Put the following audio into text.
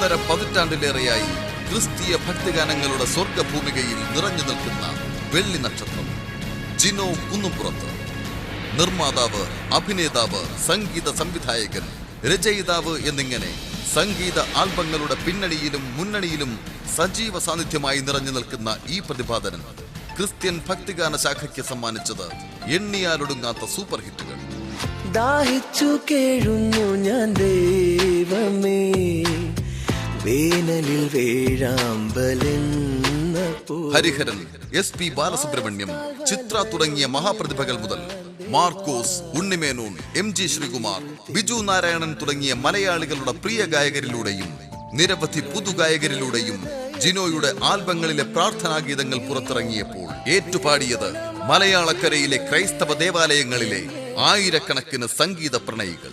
ഒന്നര പതിറ്റാണ്ടിലേറെയായി ക്രിസ്തീയ ഭക്തിഗാനങ്ങളുടെ സ്വർഗഭൂമികയിൽ നിറഞ്ഞു നിൽക്കുന്ന വെള്ളി നക്ഷത്രം ജിനോ കുന്നുംപുറത്ത്. നിർമ്മാതാവ്, അഭിനേതാവ്, സംഗീത സംവിധായകൻ, രചയിതാവ് എന്നിങ്ങനെ സംഗീത ആൽബങ്ങളുടെ പിന്നണിയിലും മുന്നണിയിലും സജീവ സാന്നിധ്യമായി നിറഞ്ഞു നിൽക്കുന്ന ഈ പ്രതിഭാതനൻ ക്രിസ്ത്യൻ ഭക്തിഗാന ശാഖയ്ക്ക് സമ്മാനിച്ചത് എണ്ണിയാലൊടുങ്ങാത്ത സൂപ്പർ ഹിറ്റുകൾ. ദാഹിച്ചു കേഴുന്നു ഞാൻ ദൈവമേ, വേനലിൽ വേഴാമ്പലെന്ന ഹരിഹരൻ, SP ബാലസുബ്രഹ്മണ്യം, ചിത്ര തുടങ്ങിയ മഹാപ്രതിഭകൾ മുതൽ മാർക്കോസ്, ഉണ്ണിമേനോൻ, MG ശ്രീകുമാർ, ബിജു നാരായണൻ തുടങ്ങിയ മലയാളികളുടെ പ്രിയ ഗായകരിലൂടെയും നിരവധി പുതുഗായകരിലൂടെയും ജിനോയുടെ ആൽബങ്ങളിലെ പ്രാർത്ഥനാഗീതങ്ങൾ പുറത്തിറങ്ങിയപ്പോൾ ഏറ്റുപാടിയത് മലയാളക്കരയിലെ ക്രൈസ്തവ ദേവാലയങ്ങളിലെ ആയിരക്കണക്കിന് സംഗീത പ്രണയികൾ.